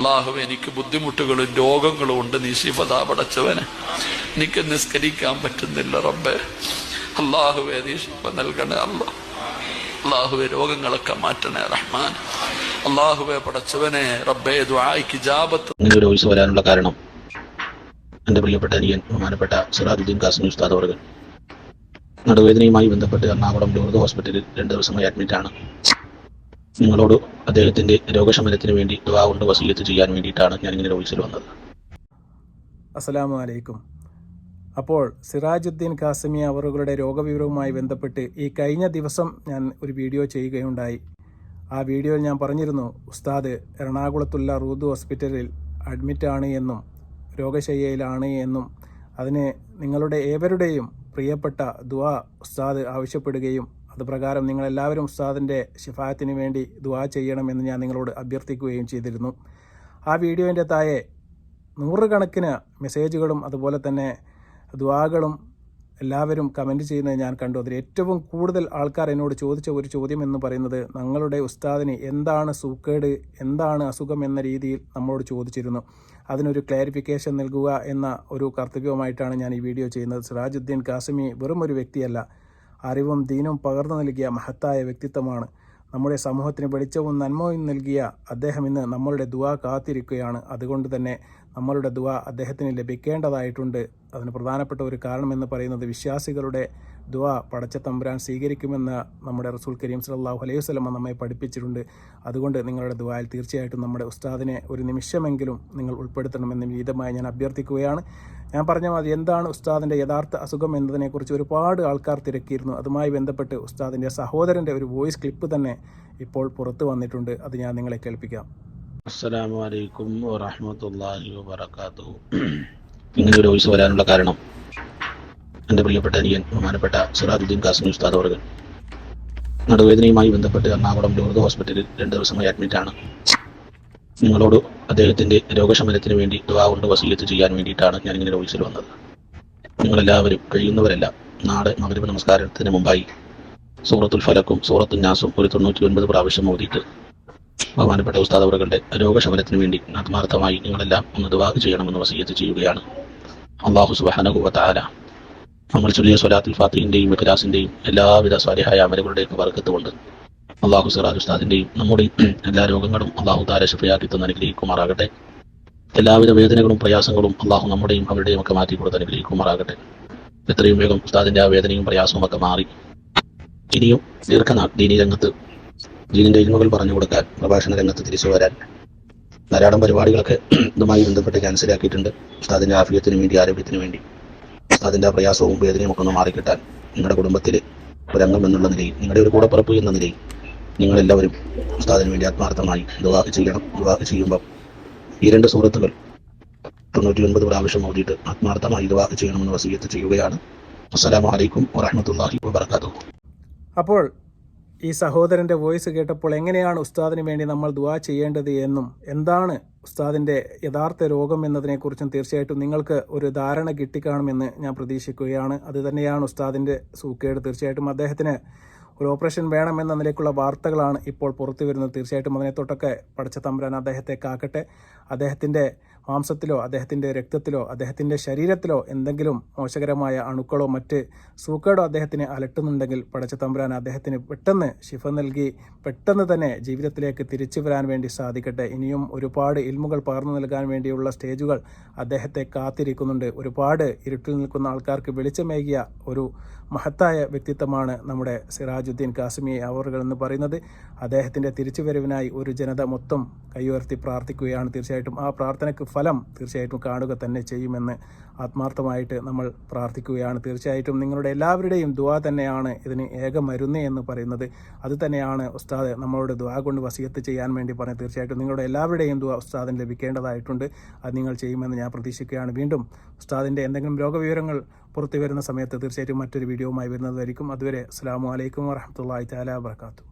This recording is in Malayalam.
അള്ളാഹു എനിക്ക് ബുദ്ധിമുട്ടുകളും രോഗങ്ങളും ഉണ്ട്, നീ ശിഫദാ പടച്ചവനെ. എനിക്ക് നിസ്കരിക്കാൻ പറ്റുന്നില്ല റബ്ബേ. അള്ളാഹുവെ നീ ശിഫ നൽകണേ അള്ളാഹുവെ രോഗങ്ങളൊക്കെ മാറ്റണേ റഹ്മാൻ. അള്ളാഹുവെ പടച്ചവനെ റബ്ബേ ദുആഇക്ക് ഇജാബത്ത്. ഇങ്ങനെ ഒരു വോയിസ് വരാനുള്ള കാരണം എൻ്റെ പ്രിയപ്പെട്ട അനിയൻ ബഹുമാനപ്പെട്ട സിറാജുദ്ദീൻ കാസിമി ഉസ്താദ് അവர்கள் നടുവേദനയുമായി ബന്ധപ്പെട്ട് എറണാകുളം ലൂർദ് ഹോസ്പിറ്റലിൽ 2 ദിവസമായി അഡ്മിറ്റാണ്. നിങ്ങളോട് അദ്ദേഹത്തിന്റെ രോഗശമനത്തിന് വേണ്ടി ദുആ കൊണ്ട് വസിയത്ത് ചെയ്യാൻ വേണ്ടിയിട്ടാണ് ഞാൻ ഇങ്ങനെ വോയിസിൽ വന്നത്. അസ്സലാമു അലൈക്കും. അപ്പോൾ സിറാജുദ്ദീൻ കാസിമി അവറുകളുടെ രോഗവിവരവുമായി ബന്ധപ്പെട്ട് ഈ കഴിഞ്ഞ ദിവസം ഞാൻ ഒരു വീഡിയോ ചെയ്യുകയുണ്ടായി. ആ വീഡിയോയിൽ ഞാൻ പറഞ്ഞിരുന്നു, ഉസ്താദ് എറണാകുളത്തുള്ള റൂദ് ഹോസ്പിറ്റലിൽ അഡ്മിറ്റാണ് എന്നും രോഗശയ്യയിലാണ് എന്നും അതിന് നിങ്ങളുടെ ഏവരുടെയും പ്രിയപ്പെട്ട ദുആ ഉസ്താദ് ആവശ്യപ്പെടുകയും അതുപ്രകാരം നിങ്ങളെല്ലാവരും ഉസ്താദിൻ്റെ ശിഫായത്തിന് വേണ്ടി ദുആ ചെയ്യണമെന്ന് ഞാൻ നിങ്ങളോട് അഭ്യർത്ഥിക്കുകയും ചെയ്തിരുന്നു. ആ വീഡിയോൻ്റെ താഴെ 100 കണക്കിന് മെസ്സേജുകളും അതുപോലെ തന്നെ ദുആകളും എല്ലാവരും കമൻറ്റ് ചെയ്യുന്നത് ഞാൻ കണ്ടു. അതിൽ ഏറ്റവും കൂടുതൽ ആൾക്കാർ എന്നോട് ചോദിച്ച ഒരു ചോദ്യം എന്ന് പറയുന്നത്, ഞങ്ങളുടെ ഉസ്താദിന് എന്താണ് സൂക്കേട്, എന്താണ് അസുഖം എന്ന രീതിയിൽ നമ്മളോട് ചോദിച്ചിരുന്നു. അതിനൊരു ക്ലാരിഫിക്കേഷൻ നൽകുക എന്ന ഒരു കർത്തവ്യവുമായിട്ടാണ് ഞാൻ ഈ വീഡിയോ ചെയ്യുന്നത്. സിറാജുദ്ദീൻ കാസിമി വെറും ഒരു വ്യക്തിയല്ല, അറിവും ദീനും പകർന്നു നൽകിയ മഹത്തായ വ്യക്തിത്വമാണ്. നമ്മുടെ സമൂഹത്തിന് വെളിച്ചവും നന്മയും നൽകിയ അദ്ദേഹം ഇന്ന് നമ്മളുടെ ദുആ കാത്തിരിക്കുകയാണ്. അതുകൊണ്ട് തന്നെ നമ്മളുടെ ദുആ അദ്ദേഹത്തിന് ലഭിക്കേണ്ടതായിട്ടുണ്ട്. അതിന് പ്രധാനപ്പെട്ട ഒരു കാരണമെന്ന് പറയുന്നത് വിശ്വാസികളുടെ ദുആ പടച്ച തമ്പുരാൻ സ്വീകരിക്കുമെന്ന് നമ്മുടെ റസൂൽ കരീം സല്ലല്ലാഹു അലൈഹി വസല്ലം നമ്മെ പഠിപ്പിച്ചിട്ടുണ്ട്. അതുകൊണ്ട് നിങ്ങളുടെ ദുആയിൽ തീർച്ചയായിട്ടും നമ്മുടെ ഉസ്താദിനെ ഒരു നിമിഷമെങ്കിലും നിങ്ങൾ ഉൾപ്പെടുത്തണമെന്ന് വിനീതമായി ഞാൻ അഭ്യർത്ഥിക്കുകയാണ്. ഞാൻ പറഞ്ഞ മാതിരി എന്താണ് ഉസ്താദിൻ്റെ യഥാർത്ഥ അസുഖം എന്നതിനെക്കുറിച്ച് ഒരുപാട് ആൾക്കാർ തിരക്കിയിരുന്നു. അതുമായി ബന്ധപ്പെട്ട് ഉസ്താദിൻ്റെ സഹോദരൻ്റെ ഒരു വോയിസ് ക്ലിപ്പ് തന്നെ ഇപ്പോൾ പുറത്തു വന്നിട്ടുണ്ട്. അത് ഞാൻ നിങ്ങളെ കേൾപ്പിക്കാം. അസ്സലാമു അലൈക്കും വറഹ്മത്തുള്ളാഹി വബറകാതുഹു. ഇങ്ങനെ ഒരു വോയിസ് വരാനുള്ള കാരണം എൻ്റെ പ്രിയപ്പെട്ട അനിയൻ ബഹുമാനപ്പെട്ട സിറാജുദ്ദീൻ കാസിമി ഉസ്താദ് അവர்கள் നടുവേദനയുമായി ബന്ധപ്പെട്ട് എറണാകുളം ലൂർദ് ഹോസ്പിറ്റലിൽ 2 ദിവസമായി അഡ്മിറ്റാണ്. നിങ്ങളോട് അദ്ദേഹത്തിന്റെ രോഗശമനത്തിന് വേണ്ടി ദുആ കൊണ്ട് വസിയത്ത് ചെയ്യാൻ വേണ്ടിയിട്ടാണ് ഞാൻ ഇങ്ങനെ വോയിസിൽ വന്നത്. നിങ്ങളെല്ലാവരും കഴിയുന്നവരെല്ലാം നാളെ മഗ്‌രിബ് നമസ്കാരത്തിന് മുമ്പായി സൂറത്തുൽ ഫലക്കും സൂറത്തുൽ നാസും ഒരു 99 പ്രാവശ്യം ഓതിയിട്ട് ബഹുമാനപ്പെട്ട ഉസ്താദ് അവരുടെ രോഗശമനത്തിന് വേണ്ടി ആത്മാർത്ഥമായി നിങ്ങളെല്ലാം ഒന്ന് ദുആ ചെയ്യണമെന്ന് വസിയത്ത് ചെയ്യുകയാണ്. അല്ലാഹു സുബ്ഹാനഹു വ തആല നമ്മൾ ചൊല്ലിയ സ്വലാത്തുൽ ഫാത്തിഹിന്റെയും ഇഖ്ലാസിന്റെയും എല്ലാവിധ സ്വാലിഹായ അമലുകളുടെയും ബർക്കത്ത് കൊണ്ട് അല്ലാഹു സിറാജ് ഉസ്താദിന്റെയും നമ്മുടെ എല്ലാ രോഗങ്ങളും അല്ലാഹു തആല ശിഫയാക്കി തന്ന് അനുഗ്രഹിക്കുമാറാകട്ടെ. എല്ലാവിധ വേദനകളും പ്രയാസങ്ങളും അല്ലാഹു നമ്മുടെയും അവരുടെയും ഒക്കെ മാറ്റി കൊടുത്ത് അനുഗ്രഹിക്കുമാറാകട്ടെ. എത്രയും വേഗം ഉസ്താദിന്റെ ആ വേദനയും പ്രയാസവും ഒക്കെ മാറി ഇനിയും ദീർഘനാൾ ദീനി രംഗത്ത് ദീനിന്റെ ഇൽമുകൾ പറഞ്ഞു കൊടുക്കാൻ പ്രഭാഷണ രംഗത്ത് തിരിച്ചു വരാൻ ധാരാളം പരിപാടികളൊക്കെ ഇതുമായി ബന്ധപ്പെട്ട് ക്യാൻസലാക്കിയിട്ടുണ്ട്. ഉസ്താദിന്റെ ആഫിയത്തിന് വേണ്ടി, ആരോഗ്യത്തിന് വേണ്ടി ഉസ്താദിന്റെ ആ പ്രയാസവും വേദനയും ഒക്കെ ഒന്ന് മാറിക്കിട്ടാൻ നിങ്ങളുടെ കുടുംബത്തിലെ ഒരംഗം എന്നുള്ള നിലയിൽ, നിങ്ങളുടെ ഒരു കൂടപ്പിറപ്പ് എന്ന നിലയിൽ നിങ്ങളെല്ലാവരും ഉസ്താദിന് വേണ്ടി ആത്മാർത്ഥമായി ദുആ ചെയ്യണം. ദുആ ചെയ്യുമ്പോൾ ഈ 2 സൂറത്തുകൾ 99 പ്രാവശ്യം ഓതിയിട്ട് ആത്മാർത്ഥമായി ദുആ ചെയ്യണമെന്ന് വസിയത്ത് ചെയ്യുകയാണ്. അസ്സലാമു അലൈക്കും വറഹ്മത്തുള്ളാഹി വബറകാതുഹു. അപ്പോൾ ഈ സഹോദരൻ്റെ വോയിസ് കേട്ടപ്പോൾ എങ്ങനെയാണ് ഉസ്താദിന് വേണ്ടി നമ്മൾ ദുആ ചെയ്യേണ്ടത് എന്നും എന്താണ് ഉസ്താദിൻ്റെ യഥാർത്ഥ രോഗം എന്നതിനെക്കുറിച്ചും തീർച്ചയായിട്ടും നിങ്ങൾക്ക് ഒരു ധാരണ കിട്ടിക്കാണുമെന്ന് ഞാൻ പ്രതീക്ഷിക്കുകയാണ്. അത് തന്നെയാണ് ഉസ്താദിൻ്റെ സൂക്കേട്. തീർച്ചയായിട്ടും അദ്ദേഹത്തിന് ഒരു ഓപ്പറേഷൻ വേണമെന്ന നിലയ്ക്കുള്ള വാർത്തകളാണ് ഇപ്പോൾ പുറത്തു വരുന്നത്. തീർച്ചയായിട്ടും അതിനെ തൊട്ടൊക്കെ പടച്ച തമ്പുരാൻ അദ്ദേഹത്തെ കാക്കട്ടെ. അദ്ദേഹത്തിൻ്റെ മാംസത്തിലോ അദ്ദേഹത്തിൻ്റെ രക്തത്തിലോ അദ്ദേഹത്തിൻ്റെ ശരീരത്തിലോ എന്തെങ്കിലും മോശകരമായ അണുക്കളോ മറ്റ് സൂക്കേടോ അദ്ദേഹത്തിന് അലട്ടുന്നുണ്ടെങ്കിൽ പടച്ച തമ്പുരാൻ അദ്ദേഹത്തിന് പെട്ടെന്ന് ശിഫ നൽകി പെട്ടെന്ന് തന്നെ ജീവിതത്തിലേക്ക് തിരിച്ചു വരാൻ വേണ്ടി സാധിക്കട്ടെ. ഇനിയും ഒരുപാട് ഇൽമുകൾ പകർന്നു നൽകാൻ വേണ്ടിയുള്ള സ്റ്റേജുകൾ അദ്ദേഹത്തെ കാത്തിരിക്കുന്നുണ്ട്. ഒരുപാട് ഇരുട്ടിൽ നിൽക്കുന്ന ആൾക്കാർക്ക് വെളിച്ചമേകിയ ഒരു മഹത്തായ വ്യക്തിത്വമാണ് നമ്മുടെ സിറാജുദ്ദീൻ കാസിമി അവറുകൾ എന്ന് പറയുന്നത്. അദ്ദേഹത്തിൻ്റെ തിരിച്ചുവരവിനായി ഒരു ജനത മൊത്തം കൈയുയർത്തി പ്രാർത്ഥിക്കുകയാണ്. തീർച്ചയായിട്ടും ആ പ്രാർത്ഥനയ്ക്ക് ഫലം തീർച്ചയായിട്ടും കാണുക തന്നെ ചെയ്യുമെന്ന് ആത്മാർത്ഥമായിട്ട് നമ്മൾ പ്രാർത്ഥിക്കുകയാണ്. തീർച്ചയായിട്ടും നിങ്ങളുടെ എല്ലാവരുടെയും ദുആ തന്നെയാണ് ഇതിന് ഏക മരുന്ന് എന്ന് പറയുന്നത്. അത് തന്നെയാണ് ഉസ്താദ് നമ്മളോട് ദുആ കൊണ്ട് വസിയത്ത് ചെയ്യാൻ വേണ്ടി പറഞ്ഞത്. തീർച്ചയായിട്ടും നിങ്ങളുടെ എല്ലാവരുടെയും ദുആ ഉസ്താദിന് ലഭിക്കേണ്ടതായിട്ടുണ്ട്. അത് നിങ്ങൾ ചെയ്യുമെന്ന് ഞാൻ പ്രതീക്ഷിക്കുകയാണ്. വീണ്ടും ഉസ്താദിൻ്റെ എന്തെങ്കിലും രോഗവിവരങ്ങൾ പുറത്തു വരുന്ന സമയത്ത് തീർച്ചയായിട്ടും മറ്റൊരു വീഡിയോവുമായി വരുന്നതായിരിക്കും. അതുവരെ അസ്സലാമു അലൈക്കും വറഹ്മത്തുള്ളാഹി തആല വബറകാതുഹു.